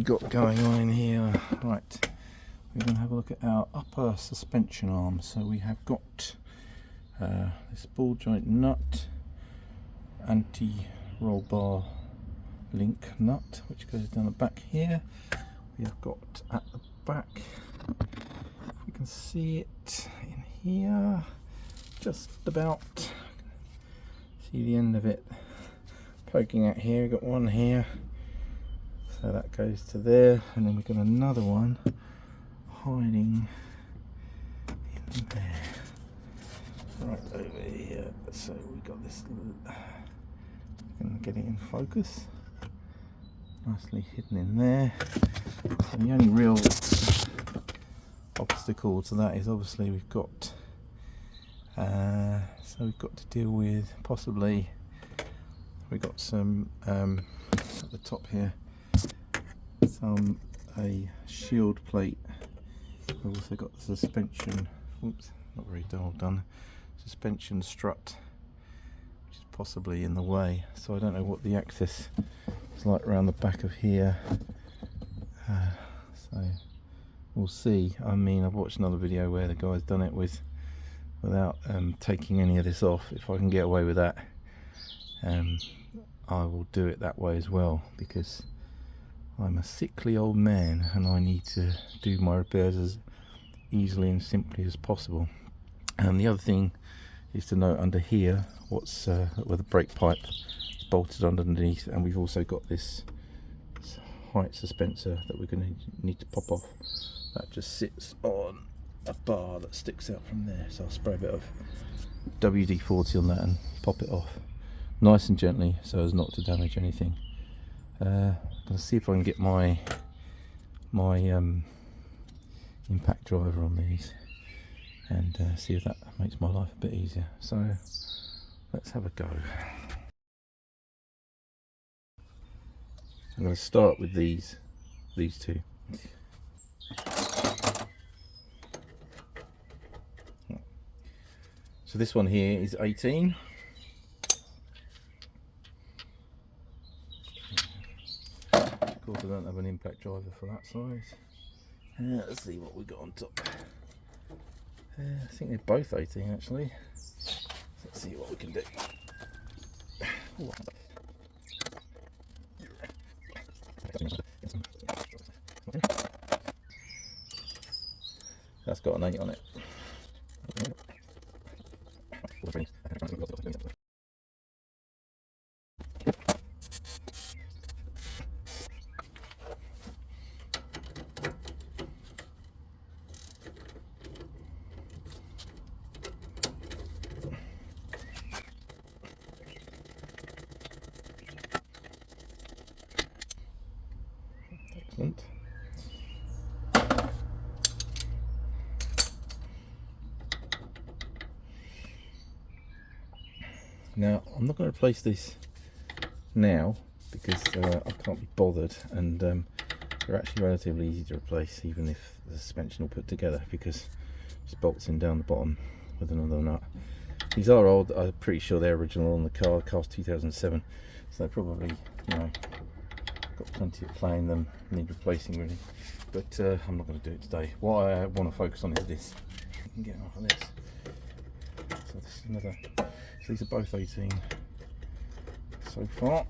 got going on in here? Right, we're going to have a look at our upper suspension arm. So we have got this ball joint nut, anti-roll bar link nut, which goes down the back here. We have got at the back, if we can see it in here, just about, see the end of it poking out here. We've got one here, so that goes to there, and then we've got another one hiding in there, right over here. So we've got this, I'm going to get it in focus, nicely hidden in there. And the only real obstacle to that is obviously we've got so we've got to deal with possibly, we've got some at the top here, a shield plate. We've also got the suspension, oops, not very well done, suspension strut, which is possibly in the way. So I don't know what the access is like around the back of here. So we'll see. I mean, I've watched another video where the guy's done it without taking any of this off. If I can get away with that, I will do it that way as well, because I'm a sickly old man and I need to do my repairs as easily and simply as possible. And the other thing is to note under here what's where the brake pipe is bolted underneath, and we've also got this height suspensor that we're going to need to pop off. That just sits on a bar that sticks out from there, so I'll spray a bit of WD-40 on that and pop it off nice and gently so as not to damage anything. I'm going to see if I can get my impact driver on these and see if that makes my life a bit easier. So let's have a go. I'm going to start with these two. So this one here is 18. Of course I don't have an impact driver for that size. Let's see what we got on top. I think they're both 18 actually. Let's see what we can do. Ooh. That's got an 8 on it. Excellent. Now I'm not going to replace this now because I can't be bothered, and they're actually relatively easy to replace even if the suspension all put together, because just bolts in down the bottom with another nut. These are old, I'm pretty sure they're original on the car, car's 2007, so they probably, you know, got plenty of play in them, need replacing really, but I'm not going to do it today. What I want to focus on is this. I can get off of this. So this is another. So these are both 18 so far.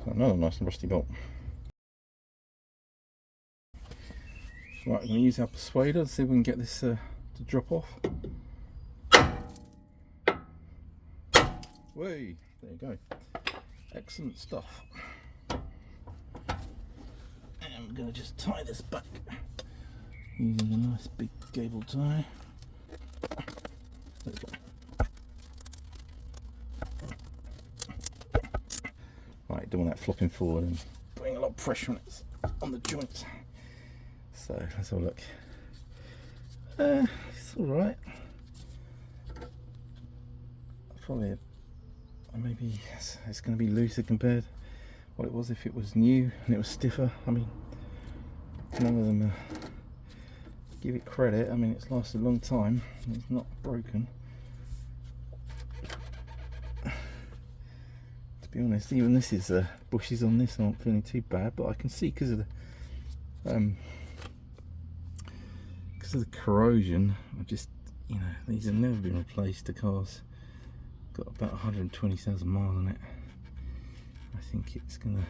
Another nice and rusty bolt. Right, I'm going to use our persuader to see if we can get this to drop off. Way, there you go. Excellent stuff. And I'm going to just tie this back using a nice big cable tie. Right, don't want that flopping forward and putting a lot of pressure on the joints. So let's have a look. It's all right. Probably maybe it's going to be looser compared to what it was if it was new and it was stiffer. I mean, none of them give it credit. I mean, it's lasted a long time and it's not broken. To be honest, even this is bushes on this aren't feeling too bad, but I can see because of the corrosion, I just, you know, these have never been replaced. The car's got about 120,000 miles on it. I think it's gonna,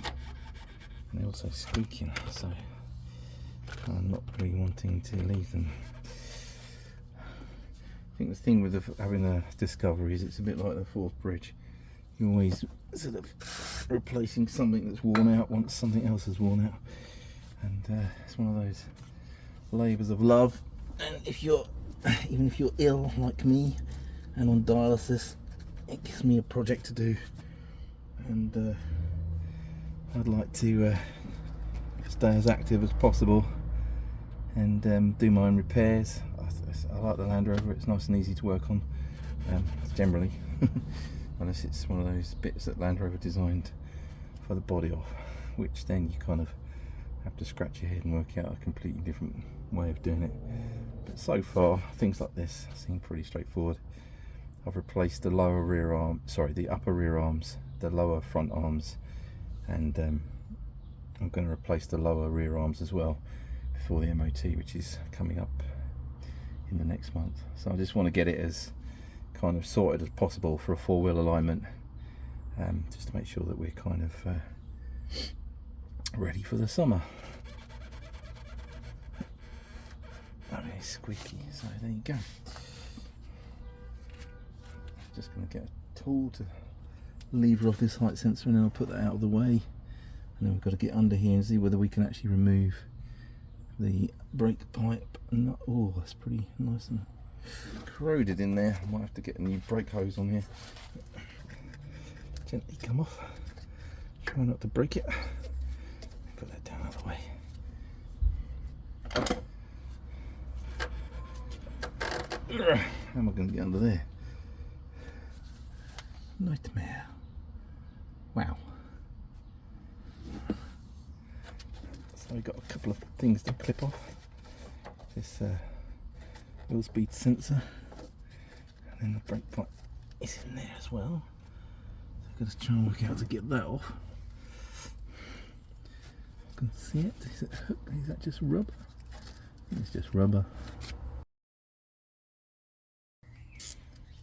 and they're also squeaking, so I'm not really wanting to leave them. I think the thing with having a Discovery is it's a bit like the Forth Bridge. You're always sort of replacing something that's worn out once something else is worn out, and it's one of those labours of love. And if you're, even if you're ill like me and on dialysis, it gives me a project to do, and I'd like to stay as active as possible and do my own repairs. I like the Land Rover, it's nice and easy to work on, generally, unless it's one of those bits that Land Rover designed for the body off, which then you kind of have to scratch your head and work out a completely different way of doing it. But so far, things like this seem pretty straightforward. I've replaced the lower rear arm, sorry, the upper rear arms, the lower front arms, and I'm going to replace the lower rear arms as well before the MOT, which is coming up in the next month. So I just want to get it as kind of sorted as possible for a four-wheel alignment, just to make sure that we're kind of ready for the summer. I mean, it's squeaky, so there you go. Just going to get a tool to lever off this height sensor, and then I'll put that out of the way, and then we've got to get under here and see whether we can actually remove the brake pipe. And oh, that's pretty nice and corroded in there. I might have to get a new brake hose on here. Gently come off, try not to break it. Put that down out of the way. How am I going to get under there? Nightmare. Wow. So we've got a couple of things to clip off. This wheel speed sensor, and then the brake pipe is in there as well. So I've got to try and work out how to get that off. You can see it. Is it hooked? Is that just rubber? It's just rubber.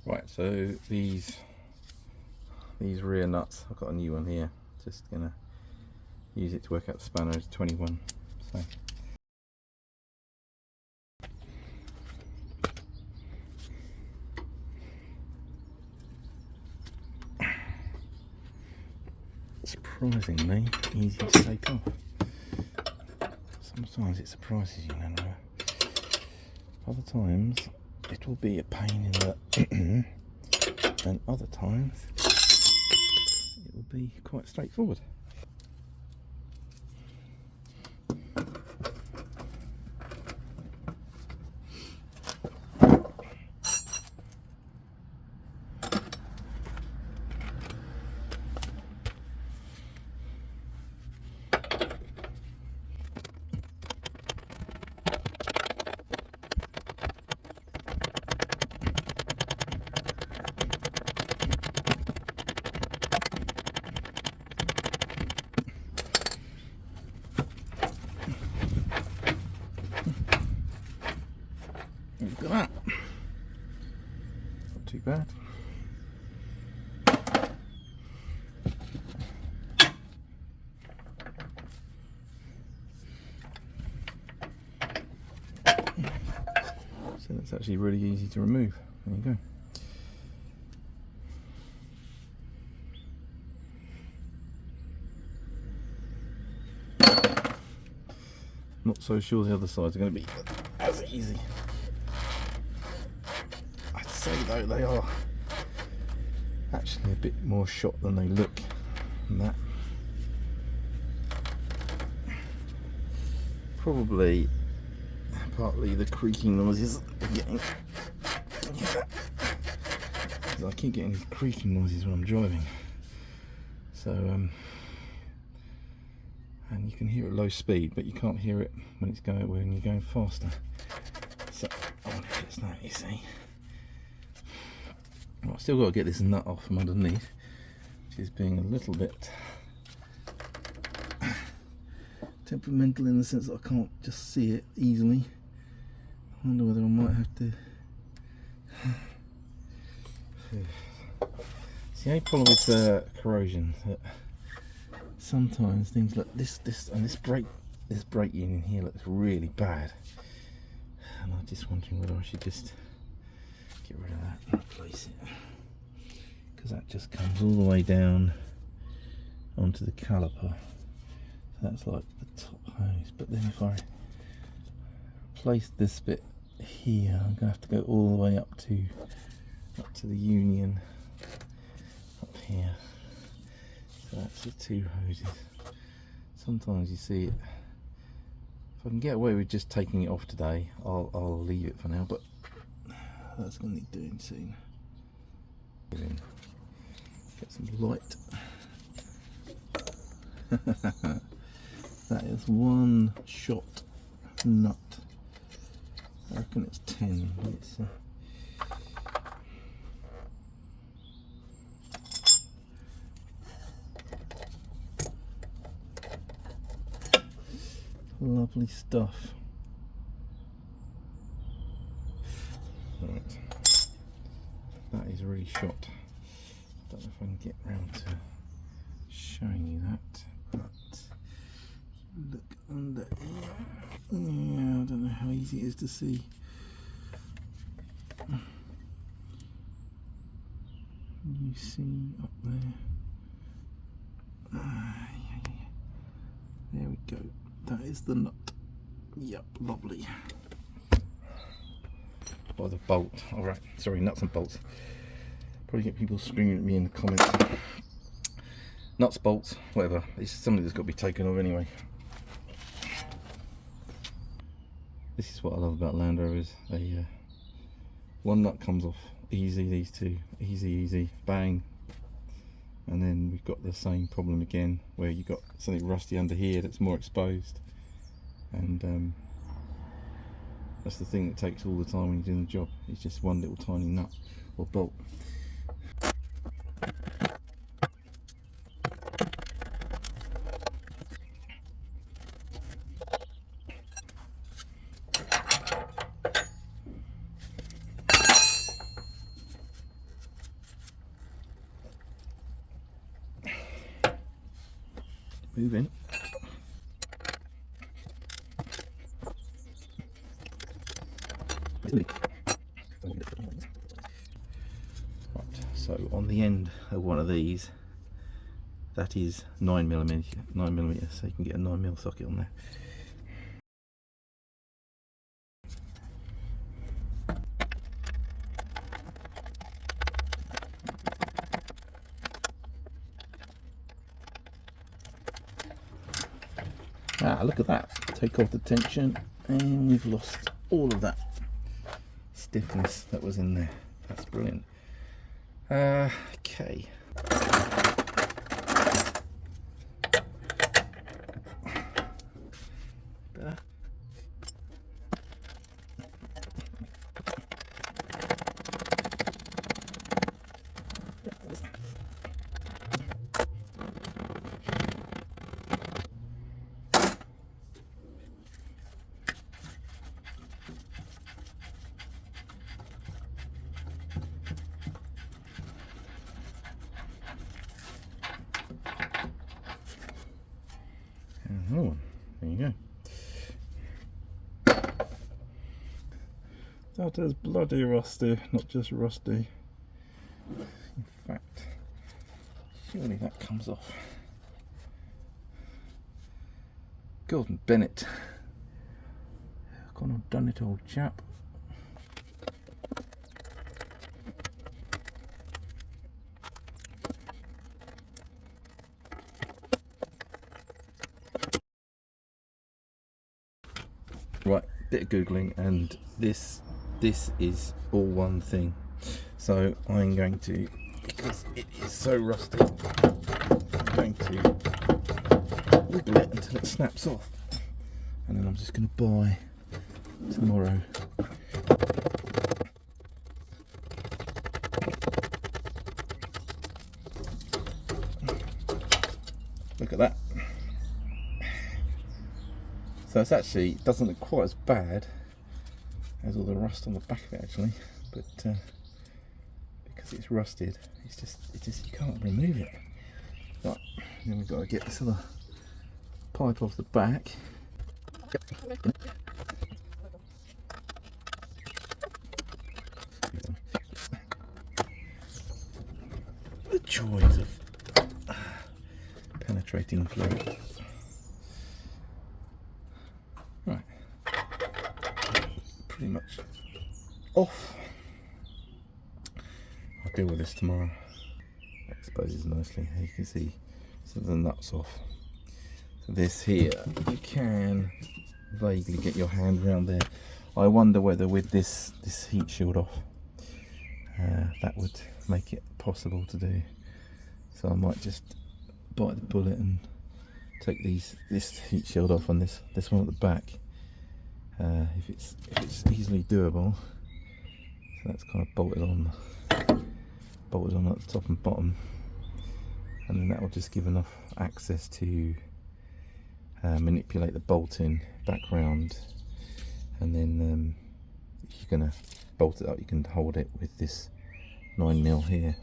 Right, so these rear nuts, I've got a new one here. Just gonna use it to work out the spanner. It's 21. So surprisingly easy to take off. Sometimes it surprises you, Land Rover. Other times it will be a pain in the and other times it will be quite straightforward. Look at that. Not too bad. So that's actually really easy to remove. There you go. Not so sure the other sides are going to be as easy. I'd say though they are actually a bit more shot than they look, and that probably partly the creaking noises I'm getting. Because I keep getting these creaking noises when I'm driving. So and you can hear it at low speed, but you can't hear it when you're going faster. So I wonder if it's that, you see. Well, I've still got to get this nut off from underneath, which is being a little bit temperamental in the sense that I can't just see it easily. I wonder whether I might have to. See, the only problem with corrosion that sometimes things like this brake union here looks really bad, and I'm just wondering whether I should just get rid of that and replace it, because that just comes all the way down onto the caliper. So that's like the top hose. But then if I replace this bit here, I'm gonna have to go all the way up to the union up here. So that's the two hoses. Sometimes you see it. If I can get away with just taking it off today, I'll leave it for now, but that's going to need doing soon. Get some light. That is one shot nut. I reckon it's 10. It's lovely stuff. Right, that is really shot. Don't know if I can get round to showing you that, but look under here. Yeah, I don't know how easy it is to see. You see up there? Yeah. There we go. That is the nut. Yep, lovely. Or the bolt. Alright, sorry, nuts and bolts. Probably get people screaming at me in the comments. Nuts, bolts, whatever. It's something that's got to be taken off anyway. This is what I love about Land Rovers. One nut comes off easy, these two. Easy, bang. And then we've got the same problem again, where you've got something rusty under here that's more exposed. And that's the thing that takes all the time when you're doing the job. It's just one little tiny nut or bolt. Move in. Right, so on the end of one of these, that is 9mm, so you can get a 9mm socket on there. Ah, look at that. Take off the tension and we've lost all of that stiffness that was in there. That's brilliant. Okay. Better. Oh, there you go. That is bloody rusty, not just rusty. In fact, surely that comes off. Gordon Bennett. Gone and done it, old chap. Right, bit of googling, and this is all one thing. So I'm going to, because it is so rusty, I'm going to wiggle it until it snaps off, and then I'm just going to buy tomorrow. Look at that. So it's actually, it doesn't look quite as bad as all the rust on the back of it actually, but because it's rusted, it's just you can't remove it. Right, then we've got to get this other pipe off the back. The joys of penetrating fluid. Right, pretty much off. I'll deal with this tomorrow. Exposes nicely. You can see some of the nuts off. So this here, you can vaguely get your hand around there. I wonder whether with this heat shield off, that would make it possible to do. So I might just bite the bullet and take this heat shield off on this one at the back. If it's easily doable. So that's kind of bolted on at the top and bottom, and then that will just give enough access to manipulate the bolting back round, and then if you're going to bolt it up, you can hold it with this 9mm here.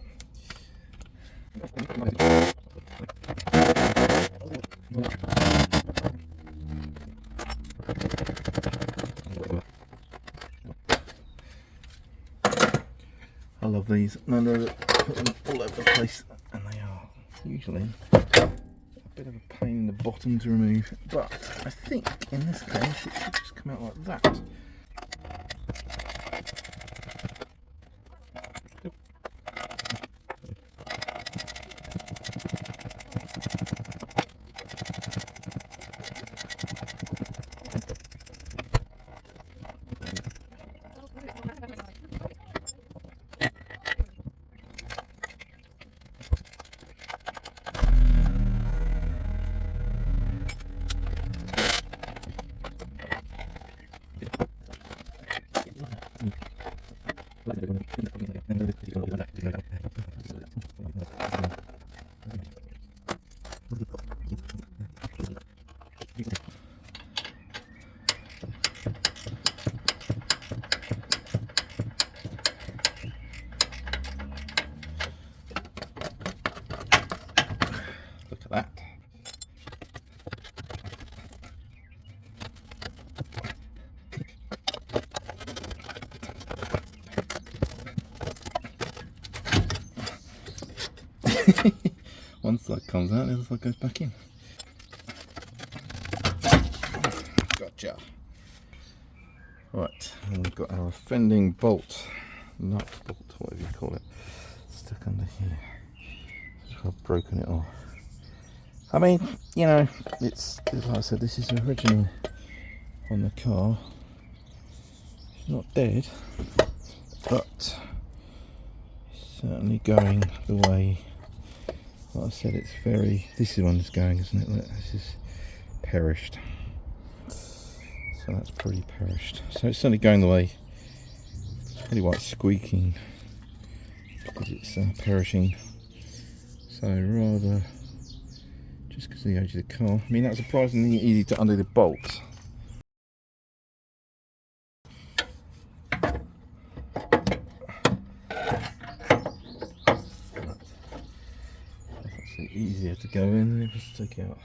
I love these. No, put them all over the place, and they are usually a bit of a pain in the bottom to remove, but I think in this case it should just come out like that. Look at that. One side comes out, the other side goes back in. Gotcha. Right, and we've got our offending bolt, nut bolt, whatever you call it, stuck under here. I've broken it off. I mean, you know, it's like I said, this is original on the car. It's not dead, but it's certainly going the way. Like I said, it's very. This is one that's going, isn't it? Look, this is perished. So that's pretty perished. So it's certainly going the way. It's really like squeaking because it's perishing. So rather, just because of the age of the car. I mean, that's surprisingly easy to undo the bolts. That's easier to go in than just take out.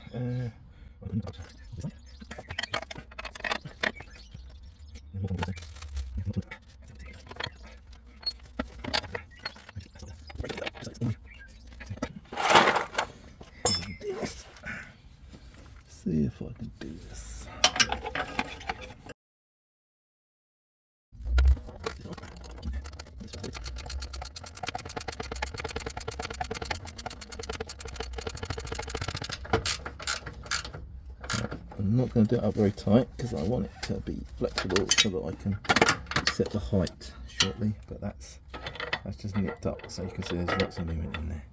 See if I can do this. I'm not going to do it up very tight because I want it to be flexible so that I can set the height shortly, but that's just nipped up, so you can see there's lots of movement in there.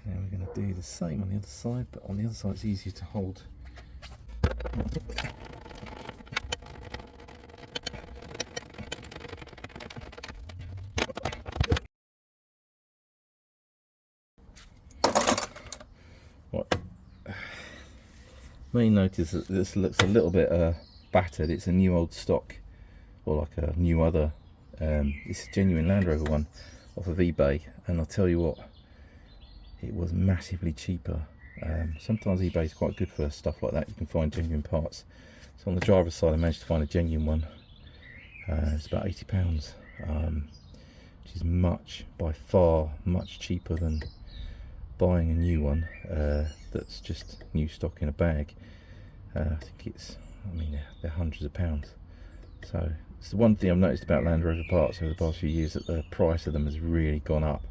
Now we're going to do the same on the other side, but on the other side it's easier to hold. Right. May notice that this looks a little bit battered. It's a new old stock, or like a new other. It's a genuine Land Rover one off of eBay, and I'll tell you what, it was massively cheaper. Sometimes eBay is quite good for stuff like that. You can find genuine parts. So on the driver's side I managed to find a genuine one. It's about £80, which is by far much cheaper than buying a new one that's just new stock in a bag. I think they're hundreds of pounds. So it's the one thing I've noticed about Land Rover parts over the past few years, that the price of them has really gone up.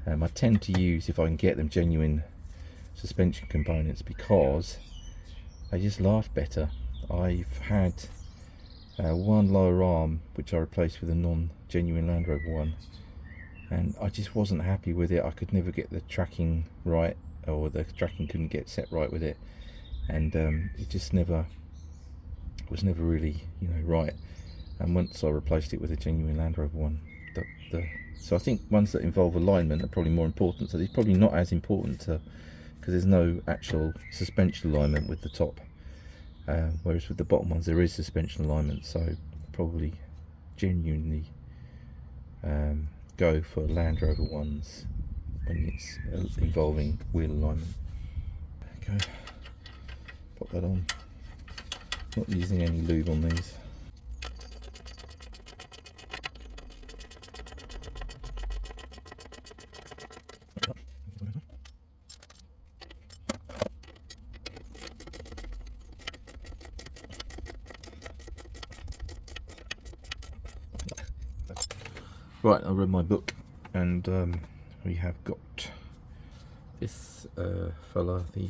I tend to use, if I can get them, genuine suspension components because they just last better. I've had one lower arm which I replaced with a non-genuine Land Rover one, and I just wasn't happy with it. I could never get the tracking right, or the tracking couldn't get set right with it, and it just was never really, right. And once I replaced it with a genuine Land Rover one, so I think ones that involve alignment are probably more important. So they're probably not as important because there's no actual suspension alignment with the top, whereas with the bottom ones there is suspension alignment. So probably genuinely go for Land Rover ones when it's involving wheel alignment. Okay, pop that on. Not using any lube on these. Right, I read my book, and we have got this fella, the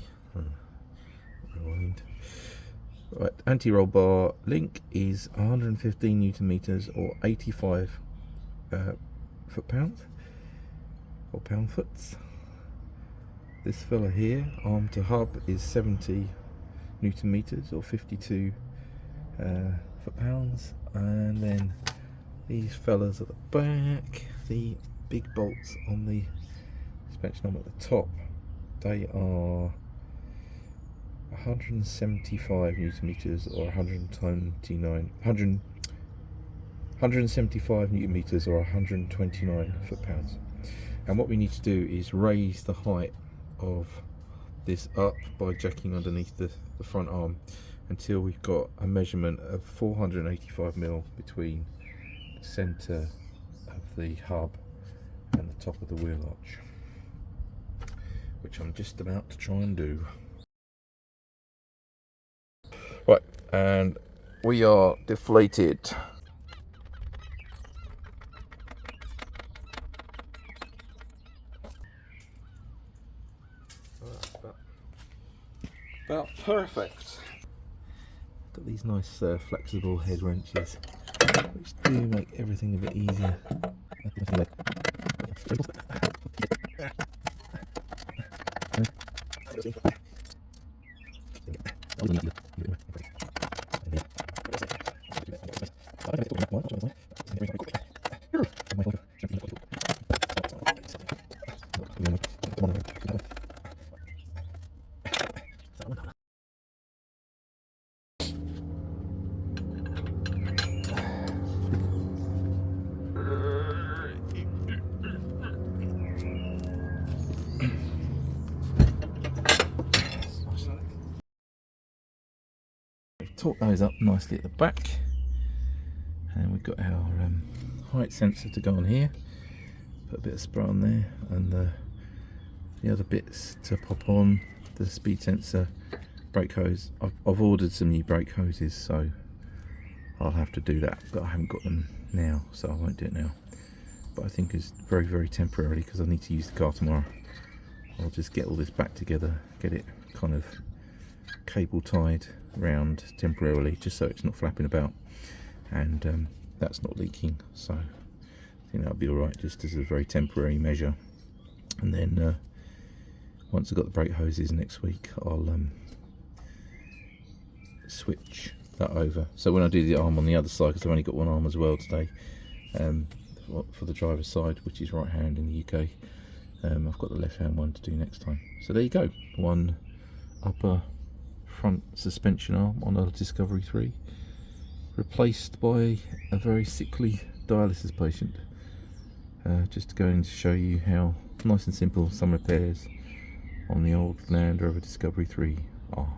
right, anti-roll bar link is 115 Newton meters or 85 foot-pounds or pound-foots. This fella here, arm to hub, is 70 Newton meters or 52 foot-pounds, and then these fellas at the back, the big bolts on the suspension arm at the top, they are 175 Newton meters or 175 Newton meters or 129 foot-pounds. And what we need to do is raise the height of this up by jacking underneath the front arm until we've got a measurement of 485 mil between the centre of the hub and the top of the wheel arch, which I'm just about to try and do. Right, and we are deflated. About perfect. Got these nice flexible head wrenches, which do make everything a bit easier. Torque those up nicely at the back, and we've got our height sensor to go on here. Put a bit of spray on there, and the other bits to pop on, the speed sensor, brake hose. I've ordered some new brake hoses, so I'll have to do that, but I haven't got them now, so I won't do it now. But I think it's very, very temporary because I need to use the car tomorrow. I'll just get all this back together, get it kind of cable tied round temporarily, just so it's not flapping about, and that's not leaking, so I think that'll be alright just as a very temporary measure. And then once I've got the brake hoses next week, I'll switch that over. So when I do the arm on the other side, because I've only got one arm as well today, for the driver's side, which is right hand in the UK, I've got the left hand one to do next time. So there you go, one upper front suspension arm on a Discovery 3, replaced by a very sickly dialysis patient. Just going to show you how nice and simple some repairs on the old Land Rover Discovery 3 are.